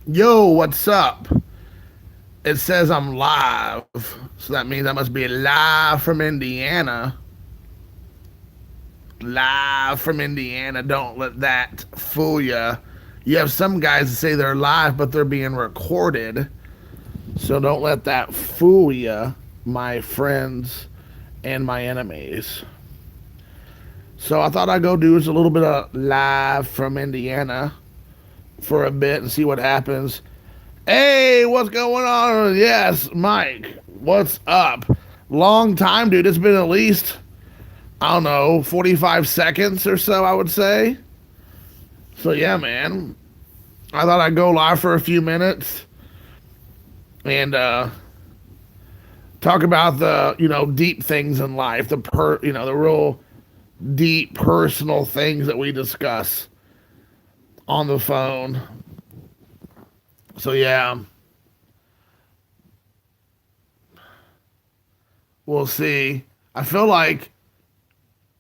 Yo, what's up? It says I'm live, so that means I must be live from Indiana. Live from Indiana. Don't let that fool you. You have some guys that say they're live, but they're being recorded. So don't let that fool you, my friends and my enemies. So I thought I'd go do just a little bit of live from Indiana for a bit and see what happens. Hey, what's going on? Yes, Mike. What's up? Long time, dude. It's been at least, I don't know, 45 seconds or so, I would say. So, yeah, man. I thought I'd go live for a few minutes and talk about the, deep things in life, the real deep personal things that we discuss on the phone. So, yeah, we'll see. I feel like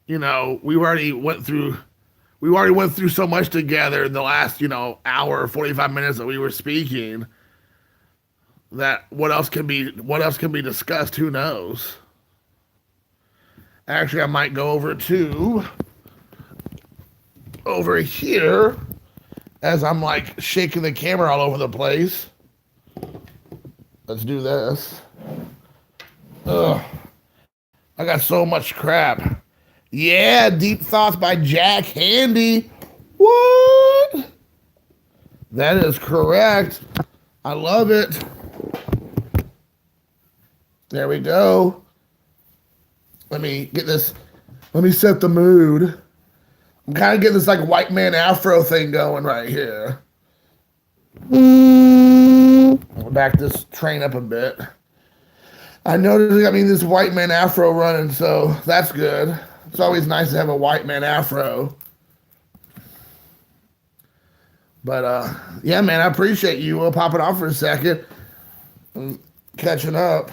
we already went through so much together in the last hour or 45 minutes that we were speaking that what else can be discussed, who knows. Actually, I might go over here as I'm like shaking the camera all over the place. Let's do this. Ugh, I got so much crap. Yeah, Deep Thoughts by Jack Handy. What? That is correct. I love it. There we go. Let me get this. Let me set the mood. I'm kind of getting this like white man afro thing going right here. I'll back this train up a bit. I noticed this white man afro running, so that's good. It's always nice to have a white man afro. But yeah, man, I appreciate you popping off for a second and catching up.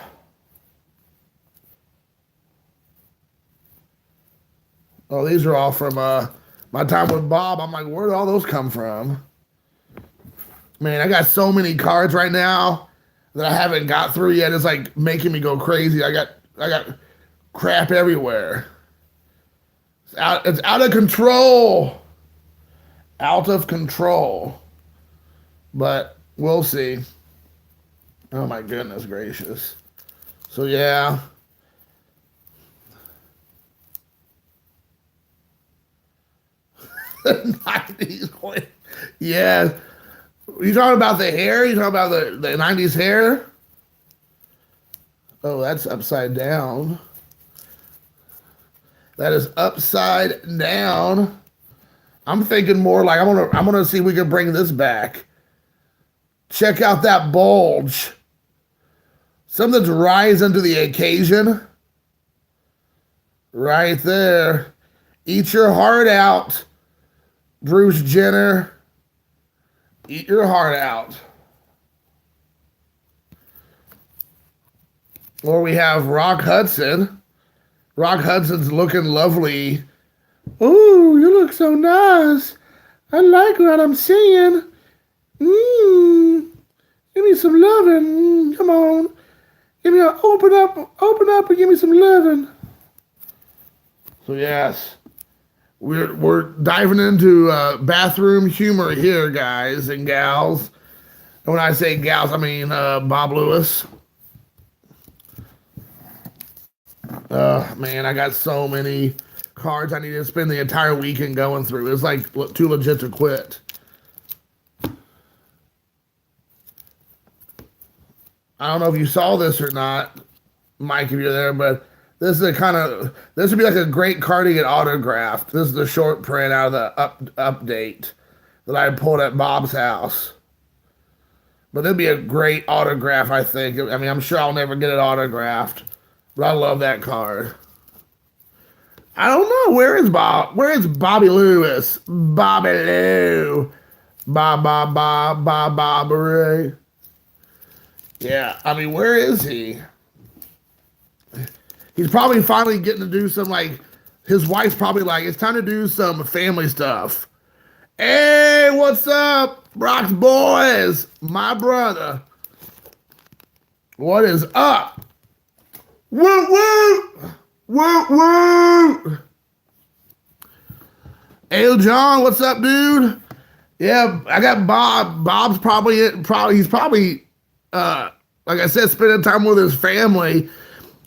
Oh, these are all from my time with Bob. I'm like, where did all those come from? Man, I got so many cards right now that I haven't got through yet. It's like making me go crazy. I got crap everywhere. It's out of control. Out of control. But we'll see. Oh my goodness gracious. So yeah. The 90s. Yeah. You talking about the hair? You talking about the 90s hair? Oh, that's upside down. That is upside down. I'm thinking more like I'm gonna see if we can bring this back. Check out that bulge. Something's rising to the occasion. Right there. Eat your heart out, Bruce Jenner. Eat your heart out. Or we have Rock Hudson. Rock Hudson's looking lovely. Ooh, you look so nice. I like what I'm seeing. Give me some loving. Come on. Give me a open up and give me some loving. So yes. We're diving into bathroom humor here, guys and gals. And when I say gals, I mean Bob Lewis. Man, I got so many cards I need to spend the entire weekend going through. It's like too legit to quit. I don't know if you saw this or not, Mike, if you're there, but this would be like a great card to get autographed. This is the short print out of the update that I pulled at Bob's house. But it'd be a great autograph, I think. I mean, I'm sure I'll never get it autographed, but I love that card. I don't know. Where is Bob? Where is Bobby Lewis? Bobby Lou. Bobby. Yeah, I mean, where is he? He's probably finally getting to do some his wife's probably like, it's time to do some family stuff. Hey, what's up? Brock's boys, my brother. What is up? Woo woo! Woo woo! Hey John, what's up, dude? Yeah, I got Bob. Bob's he's probably like I said, spending time with his family.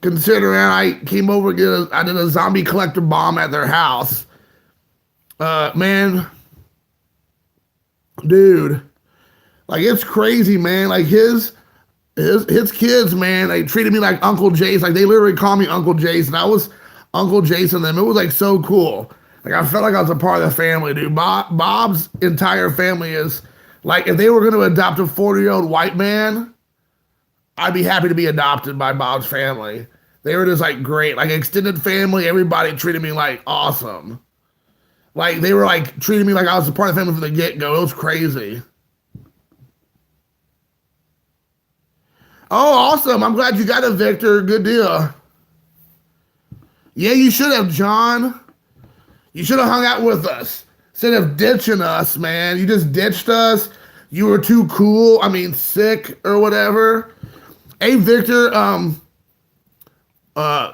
Considering I came over to I did a zombie collector bomb at their house. Man, dude, like it's crazy, man. Like his kids, man, they treated me like Uncle Jason. Like they literally called me Uncle Jason. I was Uncle Jason to them. It was like so cool. Like I felt like I was a part of the family, dude. Bob's entire family is like if they were going to adopt a 40-year-old white man, I'd be happy to be adopted by Bob's family. They were just like great, like extended family. Everybody treated me like awesome. Like they were like treating me like I was a part of the family from the get-go. It was crazy. Oh, awesome. I'm glad you got it, Victor. Good deal. Yeah, you should have, John. You should have hung out with us. Instead of ditching us, man. You just ditched us. You were too cool. I mean, sick or whatever. Hey, Victor, out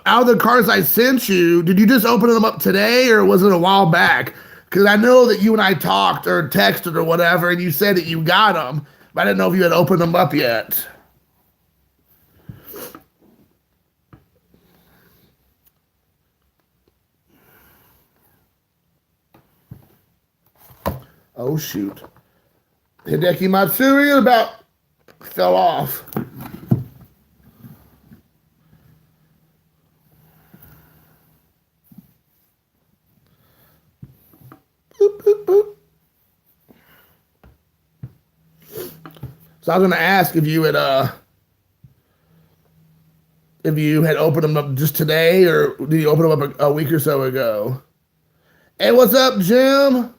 of the cards I sent you, did you just open them up today or was it a while back? Because I know that you and I talked or texted or whatever, and you said that you got them, but I didn't know if you had opened them up yet. Oh, shoot. Hideki Matsuri about fell off. Boop, boop, boop. So I was going to ask if you had opened them up just today, or did you open them up a week or so ago? Hey, what's up, Jim?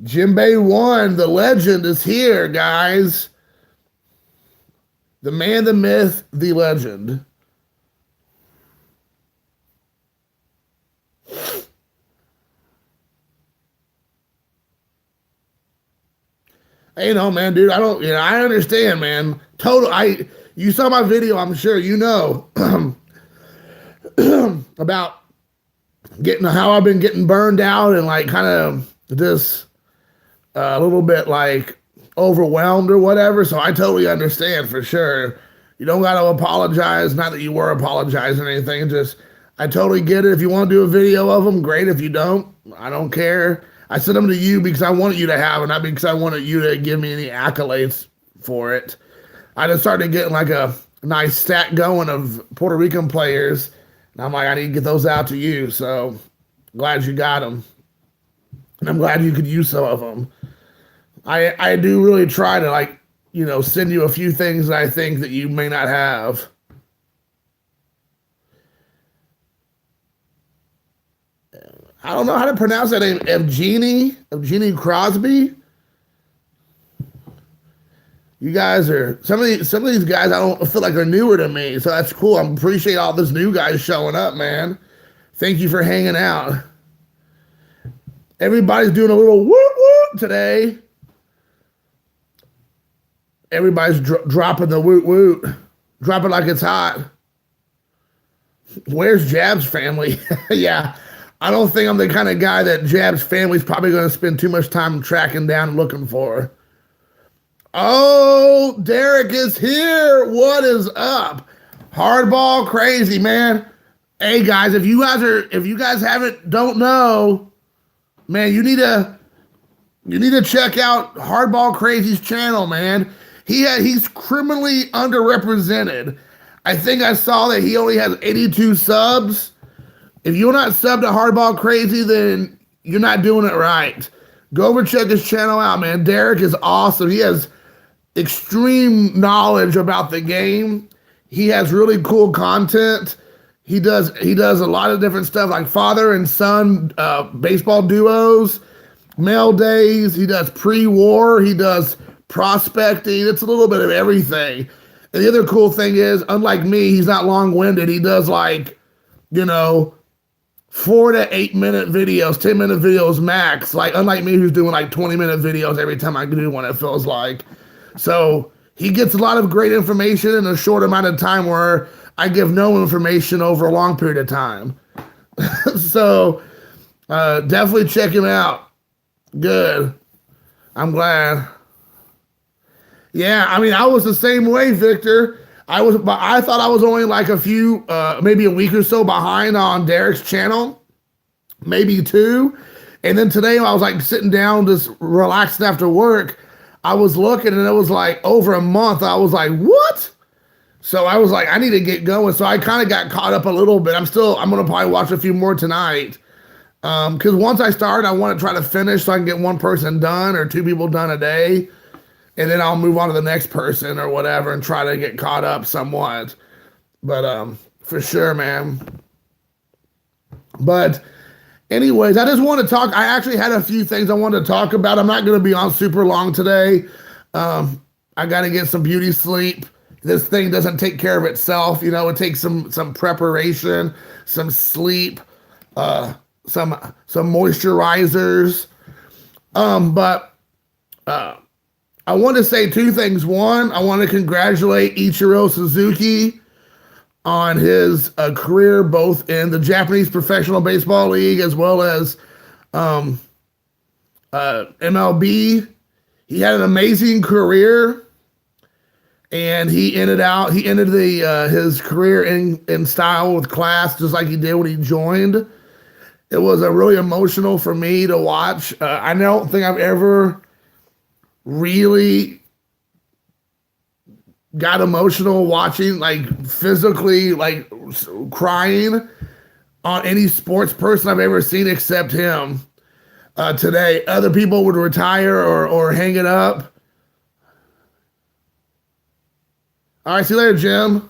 Jimbei One, the legend, is here, guys. The man, the myth, the legend. You know, man, dude, I understand, man. You saw my video, I'm sure you know, about how I've been getting burned out and like kind of this a little bit like overwhelmed or whatever. So I totally understand for sure. You don't got to apologize. Not that you were apologizing or anything. Just, I totally get it. If you want to do a video of them, great. If you don't, I don't care. I sent them to you because I wanted you to have it, not because I wanted you to give me any accolades for it. I just started getting like a nice stack going of Puerto Rican players. And I'm like, I need to get those out to you. So glad you got them. And I'm glad you could use some of them. I do really try to like, send you a few things that I think that you may not have. I don't know how to pronounce that name. Evgeny Crosby. You guys are some of these guys I don't feel like are newer to me, so that's cool. I appreciate all this new guys showing up, man. Thank you for hanging out. Everybody's doing a little whoop whoop today. Everybody's dropping the woot woot, dropping like it's hot. Where's Jab's family? Yeah, I don't think I'm the kind of guy that Jab's family's probably going to spend too much time tracking down and looking for. Oh, Derek is here. What is up? Hardball crazy, man. Hey guys, if you guys don't know, man, you need to check out Hardball Crazy's channel, man. He's criminally underrepresented. I think I saw that he only has 82 subs. If you're not subbed to Hardball Crazy, then you're not doing it right. Go over and check his channel out, man. Derek is awesome. He has extreme knowledge about the game. He has really cool content. He does a lot of different stuff like father and son baseball duos, mail days. He does pre-war. He does prospecting. It's a little bit of everything. And the other cool thing is, unlike me, he's not long-winded. He does like, 4 to 8 minute videos, 10-minute videos max. Like unlike me, who's doing like 20-minute videos every time I do one, it feels like. So he gets a lot of great information in a short amount of time where I give no information over a long period of time. So definitely check him out. Good. I'm glad. Yeah, I mean, I was the same way, Victor. I thought I was only like a few, maybe a week or so behind on Derek's channel, maybe two. And then today I was like sitting down, just relaxing after work. I was looking and it was like over a month. I was like, what? So I was like, I need to get going. So I kind of got caught up a little bit. I'm going to probably watch a few more tonight. Because once I start, I want to try to finish so I can get one person done or two people done a day. And then I'll move on to the next person or whatever and try to get caught up somewhat. But for sure, man. But anyways, I just want to talk. I actually had a few things I wanted to talk about. I'm not going to be on super long today. I got to get some beauty sleep. This thing doesn't take care of itself. You know, it takes some preparation, some sleep, some moisturizers. But I want to say two things. One, I want to congratulate Ichiro Suzuki on his career, both in the Japanese Professional Baseball League as well as MLB. He had an amazing career, and he ended his career in style with class, just like he did when he joined. It was a really emotional for me to watch. I don't think I've ever really got emotional watching, like physically, like crying on any sports person I've ever seen except him. Today, other people would retire or hang it up. All right, see you later, Jim.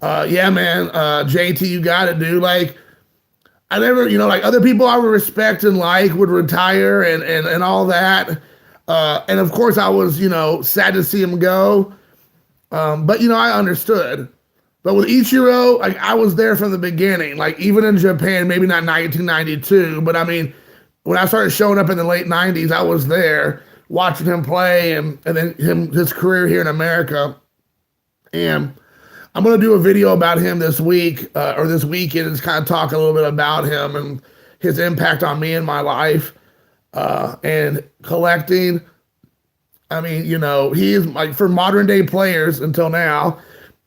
Yeah, man. JT, you got it, dude. Like, I never, like other people I would respect and like would retire and all that. And of course I was, sad to see him go. But I understood. But with Ichiro, like I was there from the beginning, like even in Japan, maybe not 1992, but I mean, when I started showing up in the late 90s, I was there watching him play and then his career here in America. And I'm going to do a video about him this week or this weekend and just kind of talk a little bit about him and his impact on me and my life and collecting. I mean, he's like for modern day players until now,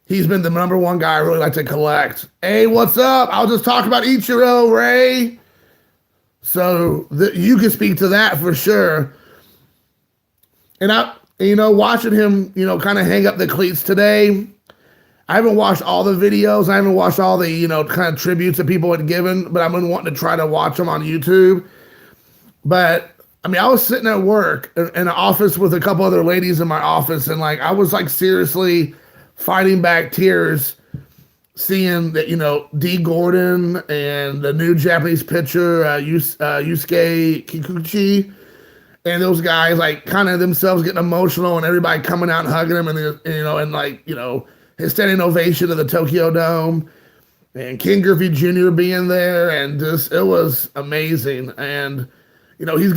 he's been the number one guy I really like to collect. Hey, what's up? I'll just talk about Ichiro, Ray. So you can speak to that for sure. And watching him, kind of hang up the cleats today. I haven't watched all the videos. I haven't watched all the, kind of tributes that people had given, but I've been wanting to try to watch them on YouTube. But I mean, I was sitting at work in an office with a couple other ladies in my office, and like I was like seriously fighting back tears seeing that, D. Gordon and the new Japanese pitcher, Yusuke Kikuchi, and those guys like kind of themselves getting emotional and everybody coming out and hugging him and his standing ovation of the Tokyo Dome and Ken Griffey Jr. being there, and just it was amazing. And JT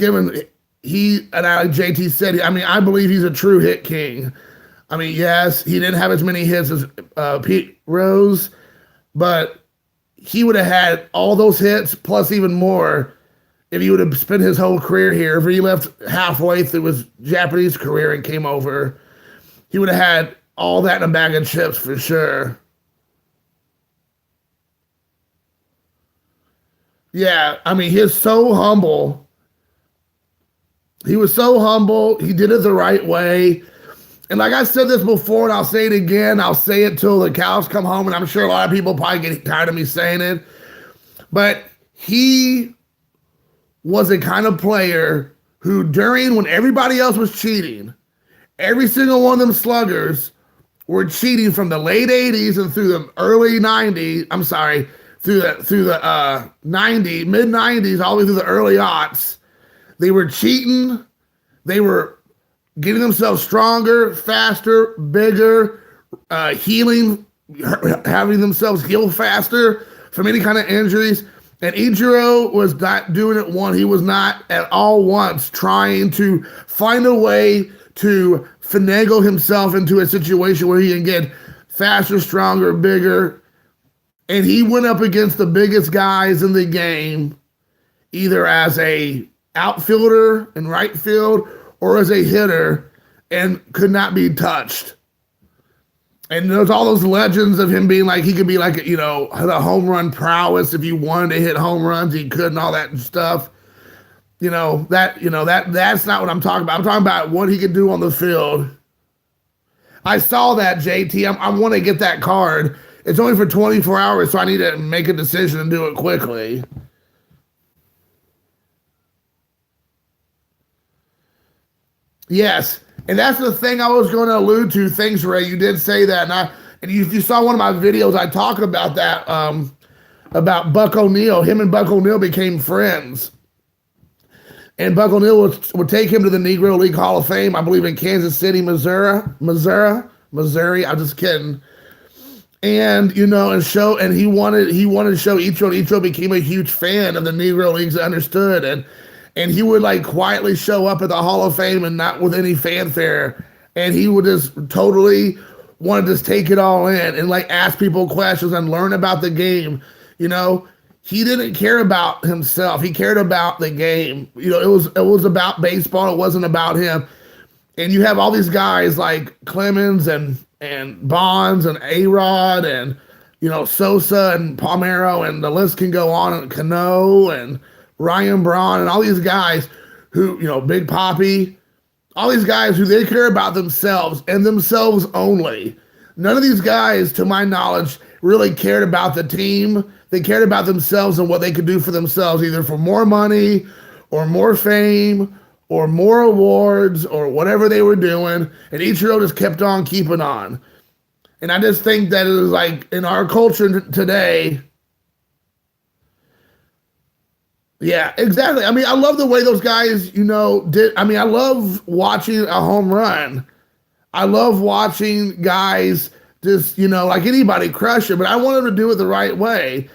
said, I mean, I believe he's a true hit king. I mean, yes, he didn't have as many hits as Pete Rose, but he would have had all those hits plus even more if he would have spent his whole career here. If he left halfway through his Japanese career and came over, he would have had all that in a bag of chips for sure. Yeah, I mean, he's so humble. He was so humble. He did it the right way. And like I said this before, and I'll say it again, I'll say it till the cows come home, and I'm sure a lot of people probably get tired of me saying it. But he was a kind of player who, when everybody else was cheating, every single one of them sluggers were cheating from the late 80s and through the early 90s. I'm sorry, through the mid 90s, all the way through the early aughts. They were cheating. They were getting themselves stronger, faster, bigger, healing having themselves heal faster from any kind of injuries. And Ichiro was not doing it one. He was not at all once trying to find a way to finagle himself into a situation where he can get faster, stronger, bigger. And he went up against the biggest guys in the game, either as a outfielder in right field or as a hitter, and could not be touched. And there's all those legends of him being like, he could be like, you know, the home run prowess. If you wanted to hit home runs, he could, and all that stuff. That's not what I'm talking about. I'm talking about what he could do on the field. I saw that, JT. I want to get that card. It's only for 24 hours, so I need to make a decision and do it quickly. Yes. And that's the thing I was going to allude to. Thanks, Ray. You did say that. And you saw one of my videos, I talk about that, about Buck O'Neil. Him and Buck O'Neil became friends. And Buck O'Neil would take him to the Negro League Hall of Fame, I believe in Kansas City, Missouri. I'm just kidding. And, and he wanted to show Ichiro, and Ichiro became a huge fan of the Negro Leagues, understood. And he would like quietly show up at the Hall of Fame and not with any fanfare. And he would just totally want to just take it all in and like ask people questions and learn about the game. He didn't care about himself. He cared about the game. It was about baseball. It wasn't about him. And you have all these guys like Clemens and Bonds and A-Rod and, Sosa and Palmeiro, and the list can go on, and Cano and Ryan Braun and all these guys who, Big Papi, all these guys who they care about themselves and themselves only. None of these guys, to my knowledge, really cared about the team. They cared about themselves and what they could do for themselves, either for more money or more fame or more awards or whatever they were doing. And Ichiro just kept on keeping on. And I just think that it is like in our culture today. Yeah, exactly. I mean, I love the way those guys, did. I mean, I love watching a home run. I love watching guys just, like anybody crush it, but I want them to do it the right way.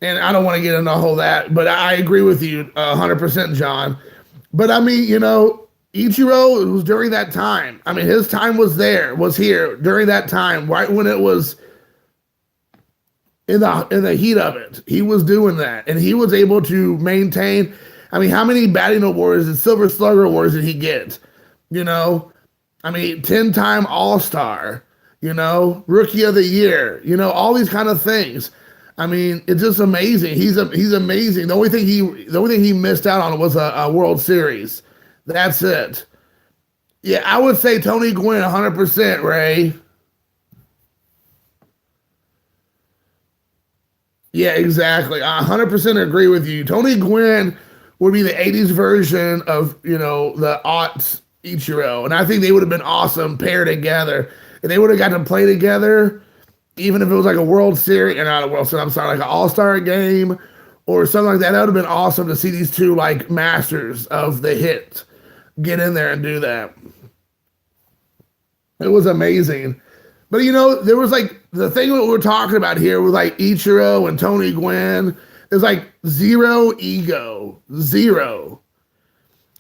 And I don't want to get into all that, but I agree with you 100%, John. But I mean, Ichiro, it was during that time. I mean, his time was here during that time, right when it was in the heat of it. He was doing that, and he was able to maintain. I mean, how many batting awards and Silver Slugger awards did he get? I mean, 10-time All-Star, Rookie of the Year, all these kind of things. I mean, it's just amazing. He's amazing. The only thing he missed out on was a World Series. That's it. Yeah, I would say Tony Gwynn 100%, Ray. Yeah, exactly. I 100% agree with you. Tony Gwynn would be the 80s version of, the aughts Ichiro. And I think they would have been awesome paired together. And they would have got to play together, even if it was like a World Series, or not a World Series, I'm sorry, like an All-Star game or something like that. That would have been awesome to see these two like masters of the hit get in there and do that. It was amazing. But there was like the thing that we're talking about here with like Ichiro and Tony Gwynn is like zero ego. Zero.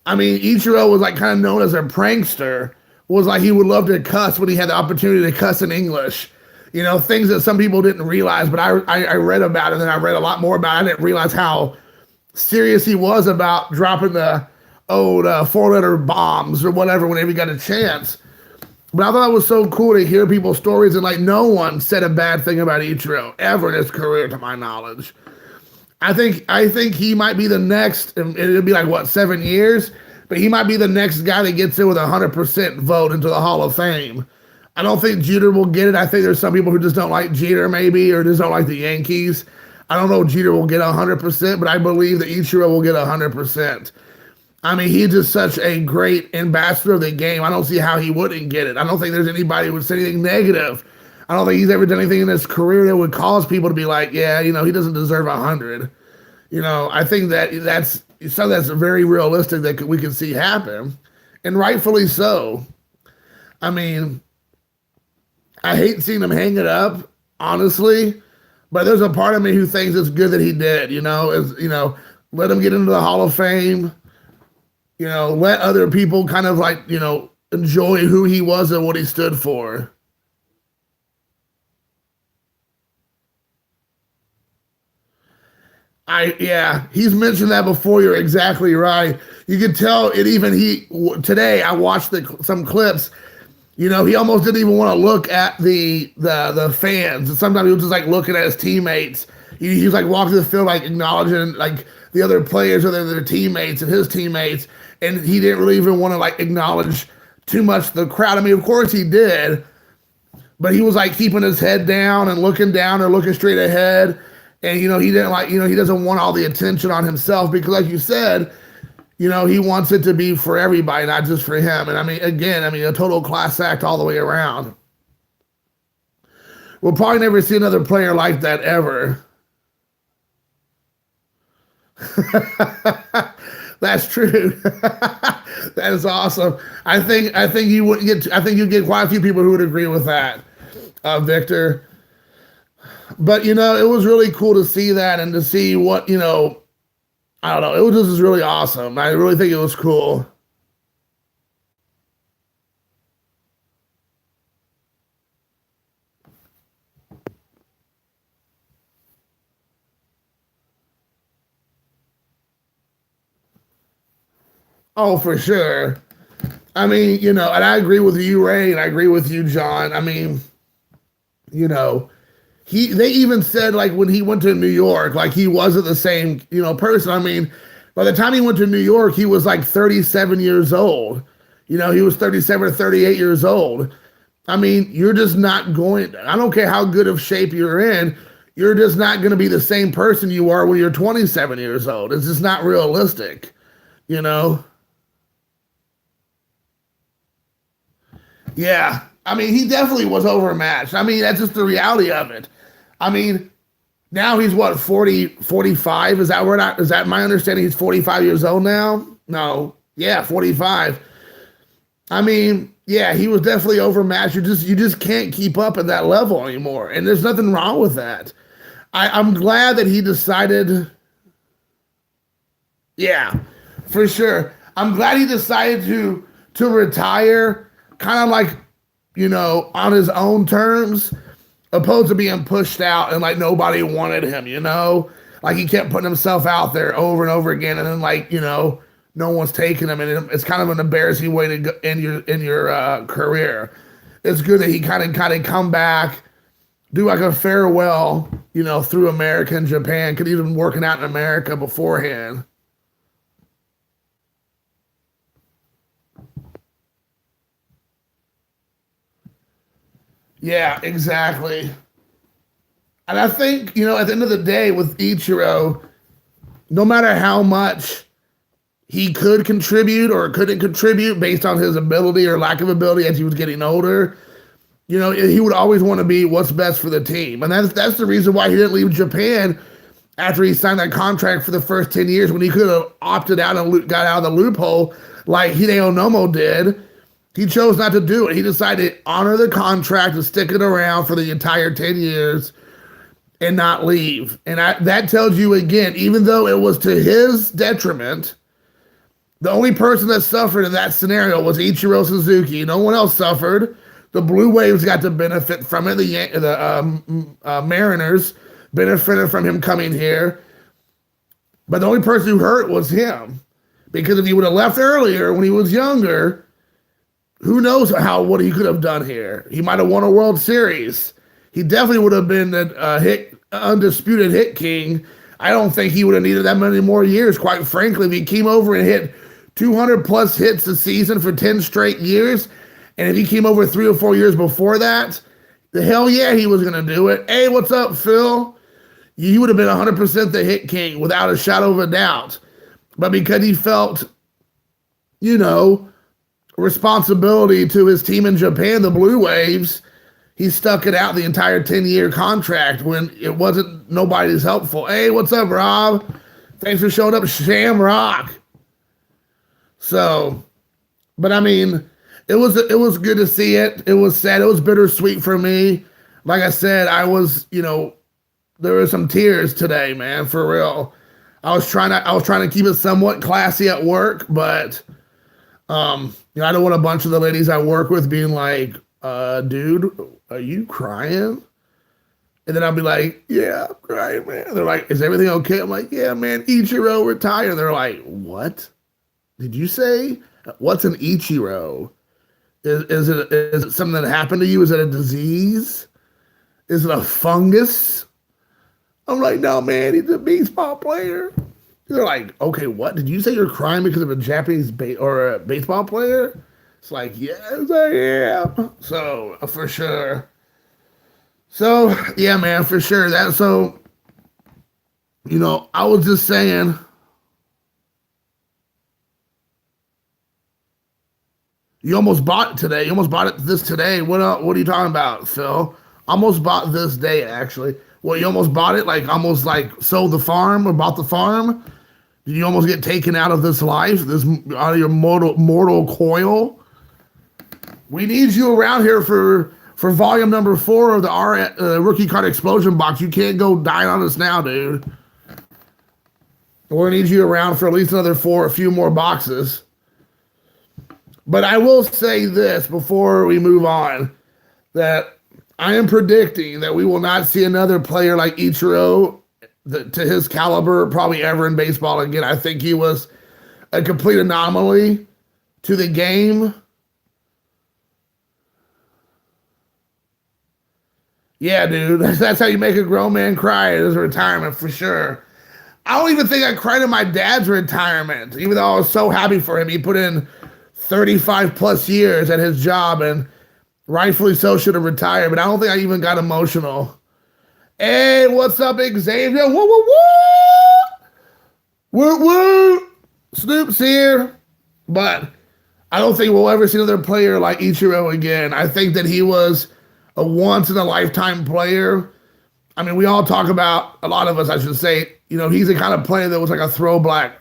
I mean, Ichiro was like kind of known as a prankster, was like he would love to cuss when he had the opportunity to cuss in English. Things that some people didn't realize, but I read about it, and then I read a lot more about it. I didn't realize how serious he was about dropping the old 4-letter bombs or whatever whenever he got a chance. But I thought it was so cool to hear people's stories, and like no one said a bad thing about Ichiro ever in his career, to my knowledge. I think he might be the next, and it'll be like 7 years, but he might be the next guy that gets in with 100% vote into the Hall of Fame. I don't think Jeter will get it. I think there's some people who just don't like Jeter maybe, or just don't like the Yankees. I don't know if Jeter will get 100%, but I believe that Ichiro will get 100%. I mean, he's just such a great ambassador of the game. I don't see how he wouldn't get it. I don't think there's anybody who would say anything negative. I don't think he's ever done anything in his career that would cause people to be like, yeah, he doesn't deserve 100. I think that's something that's very realistic that we can see happen, and rightfully so. I mean, I hate seeing him hang it up honestly. But there's a part of me who thinks it's good that he did, let him get into the Hall of Fame, let other people kind of like, enjoy who he was and what he stood for. Yeah, he's mentioned that before. You're exactly right. You could tell it even today I watched some clips. He almost didn't even want to look at the fans. And sometimes he was just like looking at his teammates. He was like walking the field, like acknowledging like the other players or their teammates and his teammates. And he didn't really even want to like acknowledge too much the crowd. I mean, of course he did, but he was like keeping his head down and looking down or looking straight ahead. And he didn't like, he doesn't want all the attention on himself because, like you said, he wants it to be for everybody, not just for him. And I mean, again, a total class act all the way around. We'll probably never see another player like that ever. That's true. That is awesome. I think you would get. I think you get quite a few people who would agree with that, Victor. But it was really cool to see that and to see what I don't know. It was just really awesome. I really think it was cool. Oh, for sure. I mean, and I agree with you, Ray, and I agree with you, John. I mean, you know, they even said like when he went to New York, like he wasn't the same, person. I mean, by the time he went to New York, he was like 37 years old. He was 37 or 38 years old. I mean, you're just not going, I don't care how good of shape you're in, you're just not going to be the same person you are when you're 27 years old. It's just not realistic, you know? Yeah. I mean, he definitely was overmatched. I mean, that's just the reality of it. I mean, now he's what, 40, 45? Is that my understanding? He's 45 years old now? No. Yeah, 45. I mean, yeah, he was definitely overmatched. You just can't keep up at that level anymore. And there's nothing wrong with that. I'm glad that he decided. Yeah, for sure. I'm glad he decided to retire kind of like, on his own terms, opposed to being pushed out and like nobody wanted him. Like he kept putting himself out there over and over again, and then like, no one's taking him, and it's kind of an embarrassing way to go in your career. It's good that he kind of come back, do like a farewell, through America and Japan. Could even working out in America beforehand. Yeah, exactly. And I think, at the end of the day with Ichiro, no matter how much he could contribute or couldn't contribute based on his ability or lack of ability as he was getting older, he would always want to be what's best for the team. And that's the reason why he didn't leave Japan after he signed that contract for the first 10 years when he could have opted out and got out of the loophole like Hideo Nomo did. He chose not to do it. He decided to honor the contract and stick it around for the entire 10 years and not leave. And that tells you again, even though it was to his detriment, the only person that suffered in that scenario was Ichiro Suzuki. No one else suffered. The Blue Waves got to benefit from it. The Mariners benefited from him coming here. But the only person who hurt was him. Because if he would have left earlier when he was younger, who knows what he could have done here. He might have won a World Series. He definitely would have been the undisputed hit king. I don't think he would have needed that many more years, quite frankly. If he came over and hit 200 plus hits a season for 10 straight years, and if he came over 3 or 4 years before that, the hell yeah, he was going to do it. Hey, what's up, Phil? He would have been 100% the hit king without a shadow of a doubt. But because he felt, responsibility to his team in Japan, the Blue Waves, he stuck it out the entire 10-year contract when it wasn't nobody's helpful. Hey, what's up, Rob? Thanks for showing up, Shamrock. So, but I mean, it was good to see it. It was sad. It was bittersweet for me. like I said, there were some tears today, man, for real. I was trying to keep it somewhat classy at work, but I don't want a bunch of the ladies I work with being like, dude, are you crying? And then I'll be like, yeah, I'm crying, man. They're like, is everything okay? I'm like, yeah, man, Ichiro retired. They're like, what? Did you say? What's an Ichiro? Is it something that happened to you? Is it a disease? Is it a fungus? I'm like, no, man, he's a baseball player. They're like, okay, what? Did you say you're crying because of a Japanese or a baseball player? It's like, yes, I am. So, for sure. So, yeah, man, for sure. I was just saying, you almost bought it today. You almost bought this today. What are you talking about, Phil? Almost bought this day, actually. Well, you almost bought it, like almost like sold the farm or bought the farm? Did you almost get taken out of this life, out of your mortal coil? We need you around here for volume number 4 of the rookie card explosion box. You can't go die on us now, dude. We're gonna need you around for at least another a few more boxes. But I will say this before we move on, that I am predicting that we will not see another player like Ichiro to his caliber probably ever in baseball again. I think he was a complete anomaly to the game. Yeah, dude, that's how you make a grown man cry at his retirement for sure. I don't even think I cried at my dad's retirement, even though I was so happy for him. He put in 35 plus years at his job and rightfully so should have retired, but I don't think I even got emotional. Hey, what's up, Xavier? Woo, woo, woo! Woo, woo! Snoop's here. But I don't think we'll ever see another player like Ichiro again. I think that he was a once-in-a-lifetime player. I mean, we all talk about, a lot of us, I should say, he's the kind of player that was like a throwback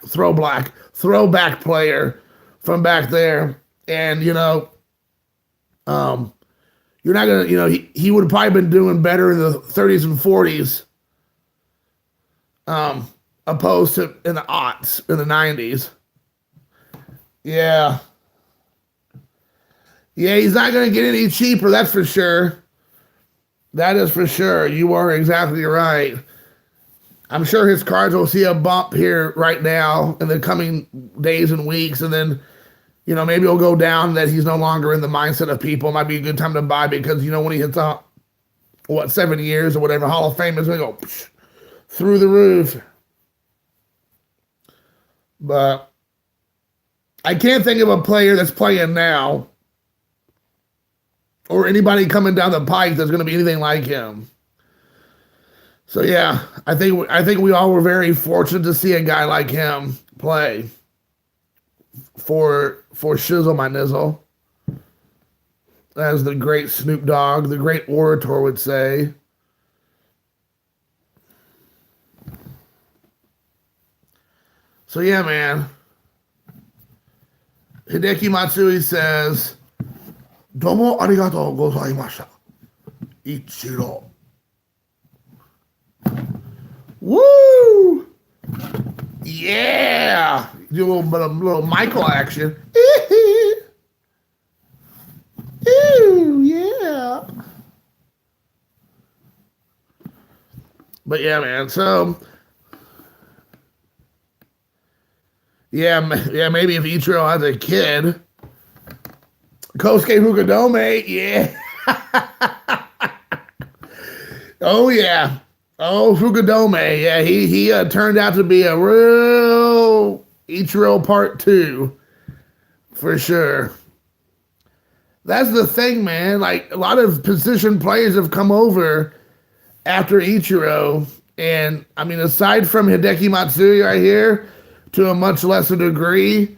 player from back there. And, you're not going to, he would have probably been doing better in the 30s and 40s, opposed to in the aughts, in the 90s. Yeah. Yeah, he's not going to get any cheaper, that's for sure. That is for sure. You are exactly right. I'm sure his cards will see a bump here right now in the coming days and weeks, and then, maybe it'll go down that he's no longer in the mindset of people. It might be a good time to buy because, when he hits up, 7 years or whatever, Hall of Fame is going to go through the roof. But I can't think of a player that's playing now or anybody coming down the pike that's going to be anything like him. So yeah, I think we all were very fortunate to see a guy like him play for Shizzle my nizzle, as the great Snoop Dogg, the great orator would say. So yeah, man. Hideki Matsui says, "Domo arigatou gozaimashita, Ichiro." Woo! Yeah! Do a little Michael action. Ooh, yeah. But yeah, man. So yeah, maybe if Ichiro has a kid, Kosuke Fukudome, yeah. Oh yeah. Oh, Fukudome, yeah, he turned out to be a real Ichiro Part 2, for sure. That's the thing, man. Like, a lot of position players have come over after Ichiro, and, I mean, aside from Hideki Matsui right here, to a much lesser degree,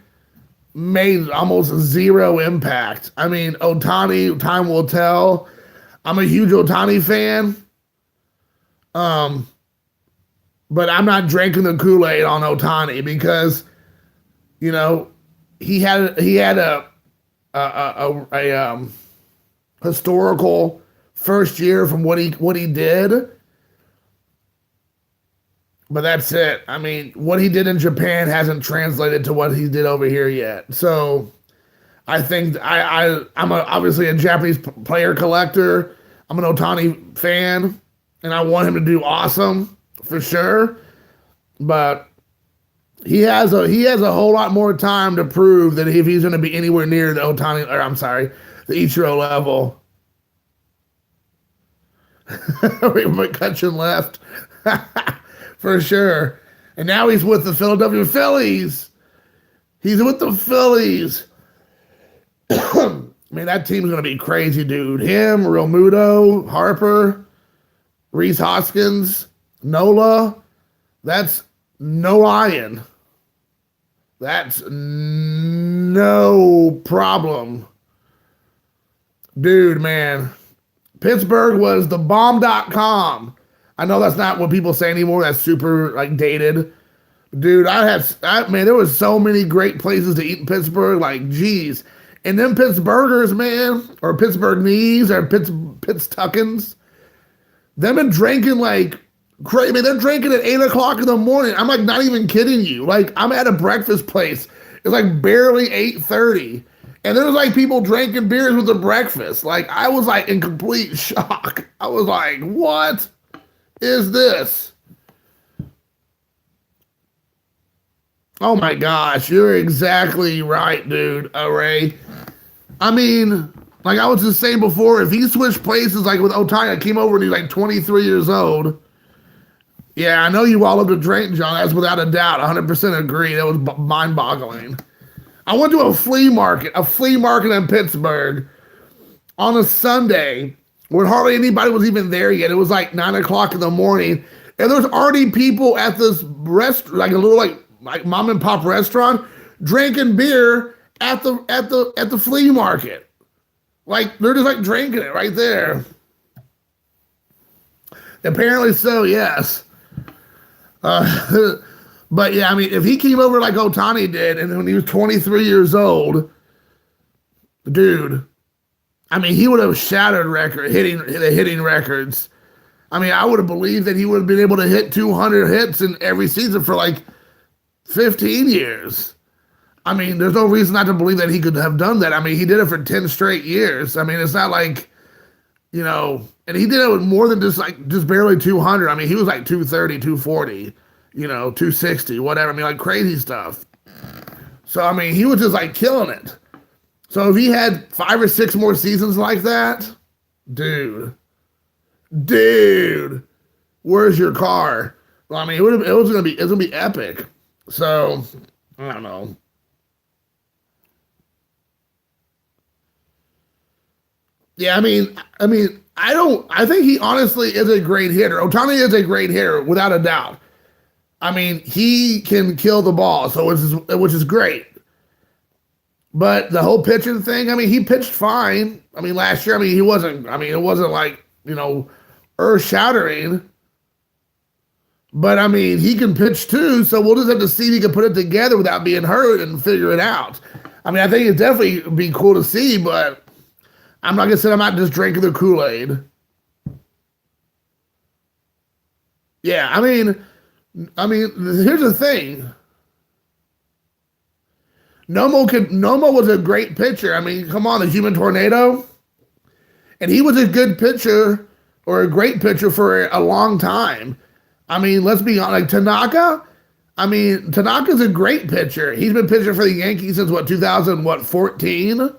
made almost zero impact. I mean, Ohtani, time will tell. I'm a huge Ohtani fan. But I'm not drinking the Kool-Aid on Ohtani because, he had a historical first year from what he did. But that's it. I mean, what he did in Japan hasn't translated to what he did over here yet. So I think I'm obviously a Japanese player collector. I'm an Otani fan, and I want him to do awesome for sure. But he has a whole lot more time to prove that if he's going to be anywhere near the Otani, or I'm sorry, the Ichiro level. McCutcheon left. For sure. And now he's with the Philadelphia Phillies. He's with the Phillies. Man, that team's going to be crazy, dude. Him, Real Muto, Harper, Reese Hoskins, Nola. That's no lion. That's no problem. Dude, man. Pittsburgh was the bomb.com. I know that's not what people say anymore. That's super like dated. Dude, man, there was so many great places to eat in Pittsburgh. Like, geez. And them Pittsburghers, man, or Pittsburghese, or Pitts-Tuckins, them been drinking like crazy. I mean, they're drinking at 8 o'clock in the morning. I'm like, not even kidding you. Like, I'm at a breakfast place. It's like barely 8:30. And there's like people drinking beers with the breakfast. Like, I was like in complete shock. I was like, what is this? Oh my gosh, you're exactly right, dude, Ray. I mean, like I was just saying before, if he switched places like with Otani, came over and he's like 23 years old. Yeah, I know you all love to drink, John. That's without a doubt. 100% agree. That was mind-boggling. I went to a flea market in Pittsburgh on a Sunday when hardly anybody was even there yet. It was like 9 o'clock in the morning. And there's already people at this restaurant, like a little like mom and pop restaurant, drinking beer at the flea market. Like they're just like drinking it right there. Apparently so, yes. But yeah, I mean, if he came over like Otani did, and when he was 23 years old, dude, I mean, he would have shattered hitting records. I mean, I would have believed that he would have been able to hit 200 hits in every season for like 15 years. I mean, there's no reason not to believe that he could have done that. I mean, he did it for 10 straight years. I mean, it's not like, you know, and he did it with more than just barely 200. I mean, he was like 230, 240, you know, 260, whatever. I mean, like crazy stuff. So, I mean, he was just like killing it. So if he had 5 or 6 more seasons like that, dude, where's your car? Well, I mean, it was gonna be epic. So, I don't know. Yeah, I mean, I think he honestly is a great hitter. Otani is a great hitter, without a doubt. I mean, he can kill the ball, which is great. But the whole pitching thing, I mean, he pitched fine. I mean, last year, it wasn't like, you know, earth-shattering. But, I mean, he can pitch too, so we'll just have to see if he can put it together without being hurt and figure it out. I mean, I think it'd definitely be cool to see, but I'm not going to say I'm not just drinking the Kool-Aid. Yeah, I mean, here's the thing. Nomo was a great pitcher. I mean, come on, the human tornado. And he was a good pitcher or a great pitcher for a long time. I mean, let's be honest, like Tanaka. I mean, Tanaka's a great pitcher. He's been pitching for the Yankees since 2014.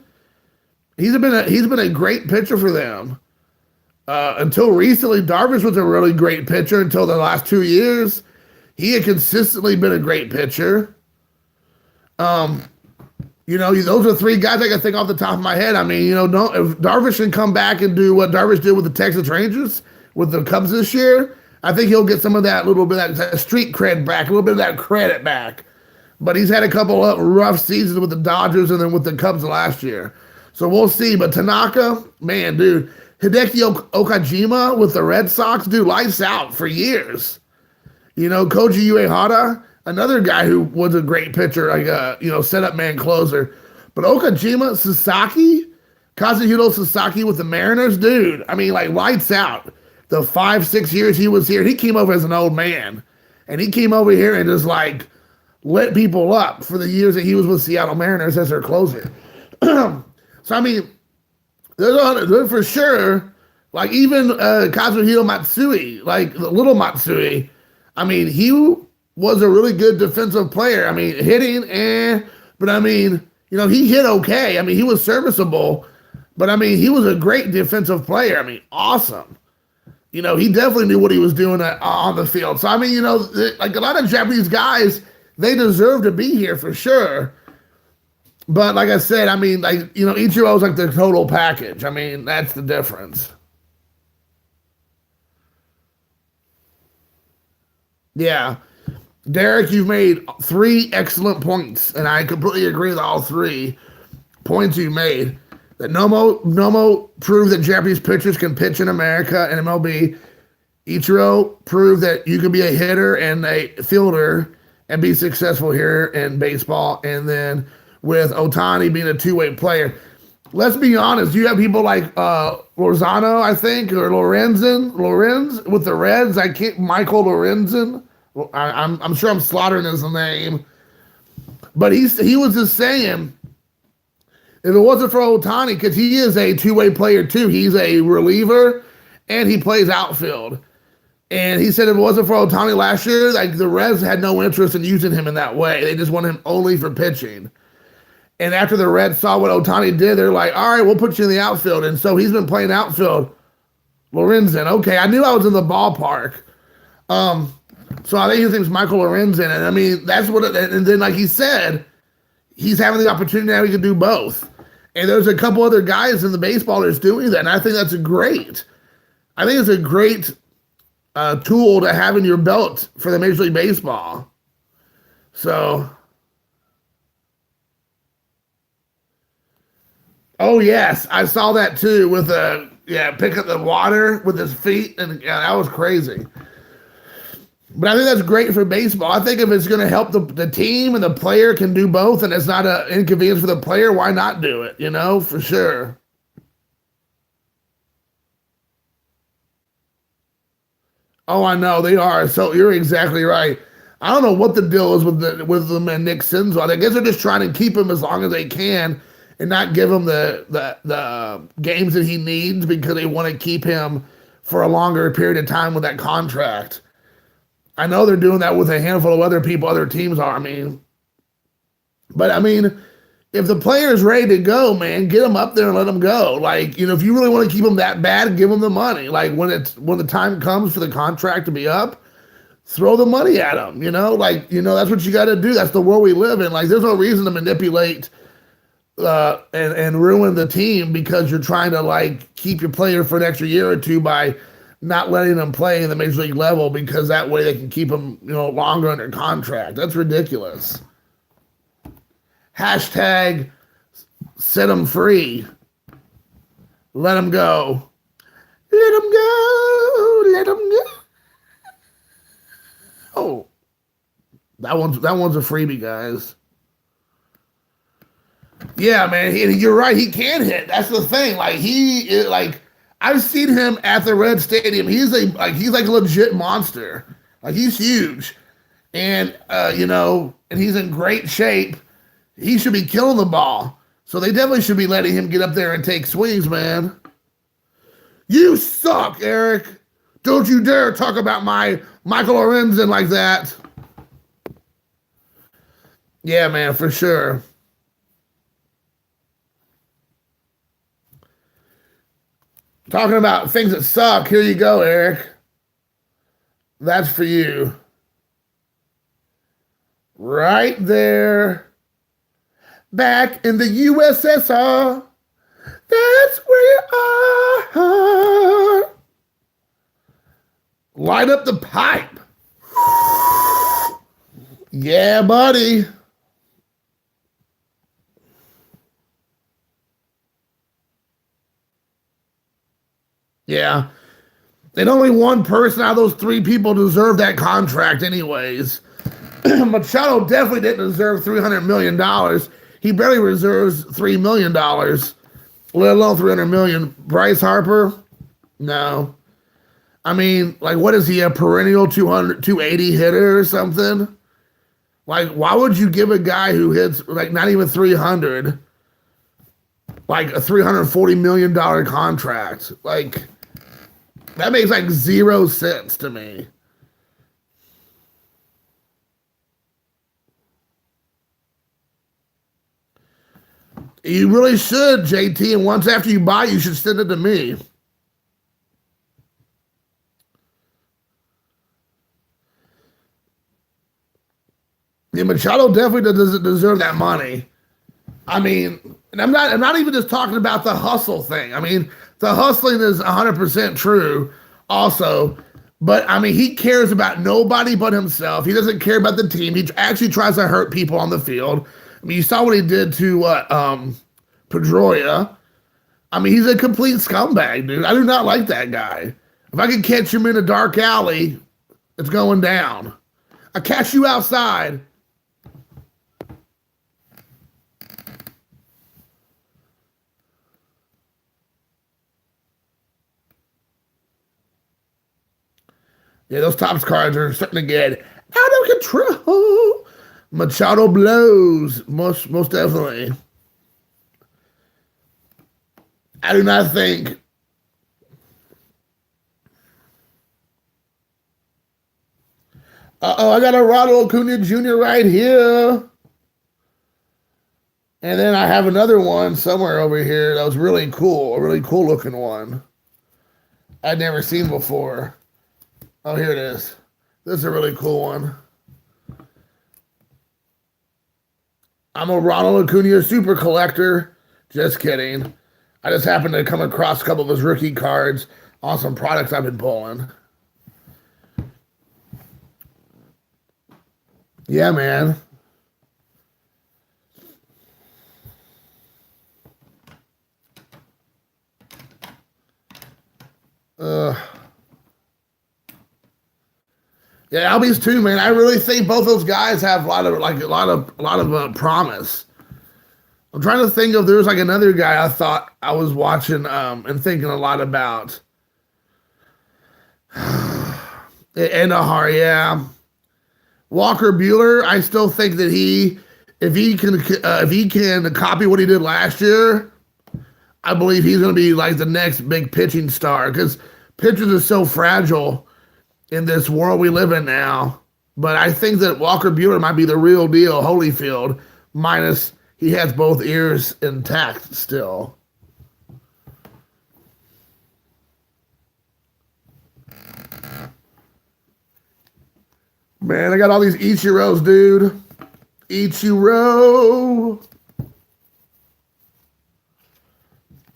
He's been a great pitcher for them. Until recently, Darvish was a really great pitcher until the last 2 years. He had consistently been a great pitcher. You know, those are 3 guys I can think off the top of my head. I mean, you know, if Darvish can come back and do what Darvish did with the Texas Rangers, with the Cubs this year, I think he'll get some of that little bit of that street cred back, a little bit of that credit back. But he's had a couple of rough seasons with the Dodgers and then with the Cubs last year. So we'll see. But Tanaka, man, dude, Hideki Okajima with the Red Sox, dude, lights out for years. You know, Koji Uehara, another guy who was a great pitcher, like a, you know, setup man closer. But Okajima, Sasaki, Kazuhiro Sasaki with the Mariners, dude. I mean, like lights out. The 5, 6 years he was here, he came over as an old man, and he came over here and just like lit people up for the years that he was with Seattle Mariners as their closer. So I mean, there's for sure. Like even Kazuhiro Matsui, like the little Matsui. I mean, he was a really good defensive player. I mean, hitting, but I mean, he hit okay. I mean, he was serviceable, but I mean, he was a great defensive player. I mean, awesome. He definitely knew what he was doing on the field. So, I mean, like a lot of Japanese guys, they deserve to be here for sure. But like I said, I mean, like, Ichiro's like the total package. I mean, that's the difference. Yeah. Derek, you've made 3 excellent points, and I completely agree with all 3 points you made. That Nomo proved that Japanese pitchers can pitch in America and MLB. Ichiro proved that you can be a hitter and a fielder and be successful here in baseball. And then with Otani being a two-way player, let's be honest, you have people like Lozano, I think, or Lorenz with the Reds. Michael Lorenzen. I'm sure I'm slaughtering his name, but he was just saying, if it wasn't for Otani, because he is a two-way player too, he's a reliever and he plays outfield. And he said if it wasn't for Otani last year, like the Reds had no interest in using him in that way. They just wanted him only for pitching. And after the Reds saw what Otani did, they're like, all right, we'll put you in the outfield. And so he's been playing outfield. Lorenzen, okay, I knew I was in the ballpark. So I think his name's Michael Lorenzen. And I mean, that's what and then like he said, he's having the opportunity now he can do both. And there's a couple other guys in the baseball that's doing that. And I think that's great. I think it's a great tool to have in your belt for the Major League Baseball. So, oh yes, I saw that too with pick up the water with his feet, and that was crazy. But I think that's great for baseball. I think if it's going to help the team and the player can do both, and it's not an inconvenience for the player, why not do it? For sure. Oh, I know they are. So you're exactly right. I don't know what the deal is with them and Nick Senzel. I guess they're just trying to keep him as long as they can and not give him the games that he needs because they want to keep him for a longer period of time with that contract. I know they're doing that with a handful of other people, other teams are. But if the player is ready to go, man, get him up there and let him go. Like, if you really want to keep him that bad, give him the money. Like when the time comes for the contract to be up, throw the money at him. That's what you got to do. That's the world we live in. Like, there's no reason to manipulate and ruin the team because you're trying to like keep your player for an extra year or two by not letting them play in the major league level because that way they can keep them, longer under contract. That's ridiculous. Hashtag set them free. Let them go. Let them go. Let them go. Oh, that one's a freebie, guys. Yeah, man, you're right. He can hit. That's the thing. Like I've seen him at the Red Stadium. He's like a legit monster. Like he's huge, and and he's in great shape. He should be killing the ball. So they definitely should be letting him get up there and take swings, man. You suck, Eric. Don't you dare talk about my Michael Lorenzen like that. Yeah, man, for sure. Talking about things that suck. Here you go, Eric. That's for you. Right there. Back in the USSR. That's where you are. Light up the pipe. Yeah, buddy. Yeah. And only one person out of those 3 people deserved that contract anyways. Machado definitely didn't deserve $300 million. He barely deserves $3 million. let alone 300 million. Bryce Harper, no. I mean, like, what is he, a perennial 200, 280 hitter or something? Like, why would you give a guy who hits, like, not even 300, like, a $340 million contract? Like, that makes, like, 0 sense to me. You really should, JT, and once after you buy, you should send it to me. Yeah, Machado definitely doesn't deserve that money. I mean, and I'm not even just talking about the hustle thing. I mean, the hustling is 100% true also, but I mean, he cares about nobody but himself. He doesn't care about the team. He actually tries to hurt people on the field. I mean, you saw what he did to Pedroia. I mean, he's a complete scumbag, dude. I do not like that guy. If I can catch him in a dark alley, it's going down. I catch you outside. Yeah, those Topps cards are starting to get out of control. Machado blows, most definitely. I do not think. Uh-oh, I got a Ronald Acuna Jr. right here. And then I have another one somewhere over here that was really cool, a really cool looking one I'd never seen before. Oh, here it is. This is a really cool one. I'm a Ronald Acuna super collector. Just kidding. I just happened to come across a couple of his rookie cards on some products I've been pulling. Yeah, man. Yeah, Albies too, man. I really think both those guys have a lot of promise. I'm trying to think of there's like another guy I thought I was watching and thinking a lot about. Endahar, yeah. Walker Bueller, I still think that if he can copy what he did last year, I believe he's going to be like the next big pitching star because pitchers are so fragile in this world we live in now. But I think that Walker Bueller might be the real deal, Holyfield, minus he has both ears intact still. Man, I got all these Ichiros, dude. Ichiro.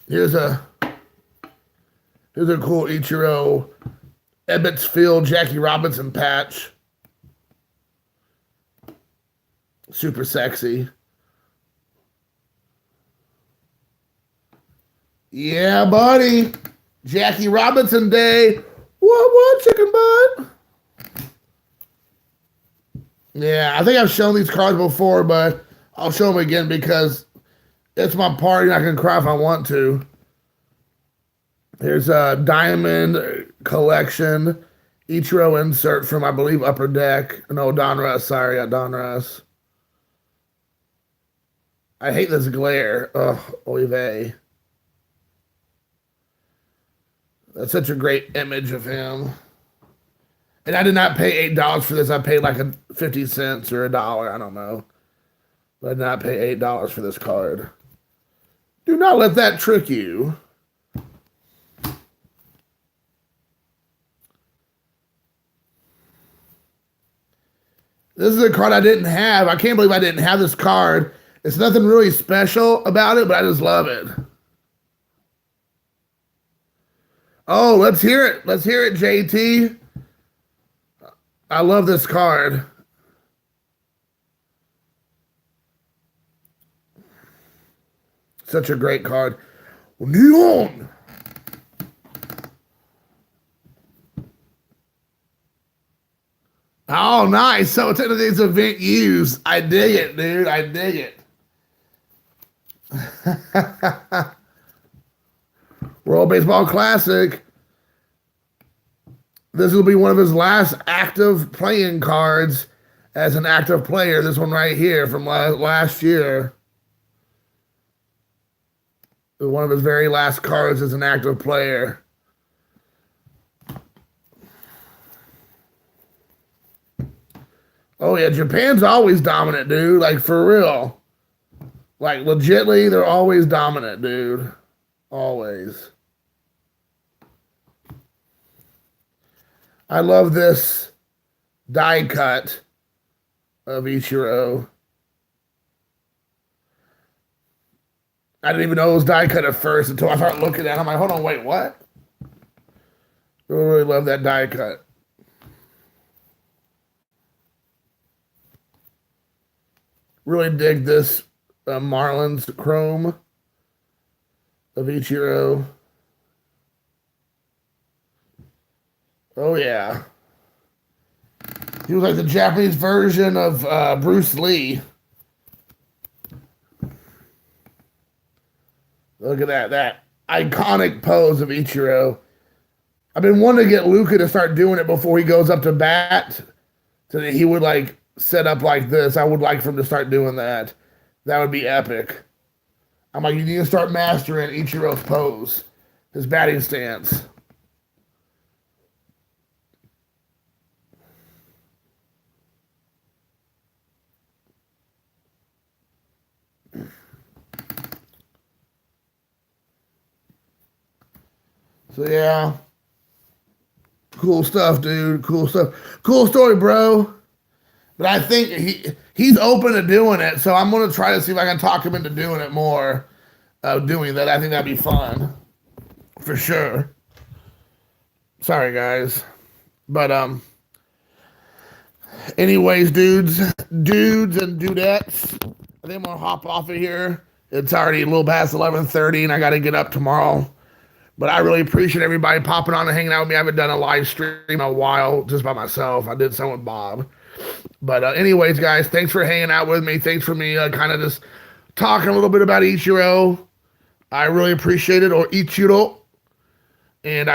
Here's a cool Ichiro Ebbets Field Jackie Robinson patch. Super sexy. Yeah, buddy. Jackie Robinson Day. What, chicken butt? Yeah, I think I've shown these cards before, but I'll show them again because it's my party and I can cry if I want to. Here's a Diamond Collection Ichiro insert from, I believe, Upper Deck. No, Donruss. Sorry, Donruss. I hate this glare. Ugh, oy vey. That's such a great image of him. And I did not pay $8 for this. I paid like 50 cents or $1. I don't know. But I did not pay $8 for this card. Do not let that trick you. This is a card I didn't have. I can't believe I didn't have this card. It's nothing really special about it, but I just love it. Oh, let's hear it. Let's hear it, JT. I love this card. Such a great card. Neon. Oh, nice. So it's today's event use. I dig it, dude. I dig it. World Baseball Classic. This will be one of his last active playing cards as an active player. This one right here from last year. One of his very last cards as an active player. Oh yeah, Japan's always dominant, dude. Like for real. Like legitly, they're always dominant, dude. Always. I love this die cut of Ichiro. I didn't even know it was die cut at first until I started looking at it. I'm like, hold on, wait, what? I really love that die cut. Really dig this Marlins chrome of Ichiro. Oh, yeah. He was like the Japanese version of Bruce Lee. Look at that iconic pose of Ichiro. I've been wanting to get Luka to start doing it before he goes up to bat. So that he would like set up like this. I would like for him to start doing that. That would be epic. I'm like, you need to start mastering Ichiro's pose, his batting stance. So yeah, cool stuff, dude. Cool stuff. Cool story, bro. But I think he's open to doing it, so I'm gonna try to see if I can talk him into doing it more. Doing that, I think that'd be fun, for sure. Sorry, guys, but anyways, dudes and dudettes, I think I'm gonna hop off of here. It's already a little past 11:30, and I got to get up tomorrow. But I really appreciate everybody popping on and hanging out with me. I haven't done a live stream in a while just by myself. I did some with Bob. But anyways, guys, thanks for hanging out with me. Thanks for me kind of just talking a little bit about Ichiro. I really appreciate it, or Ichiro. And I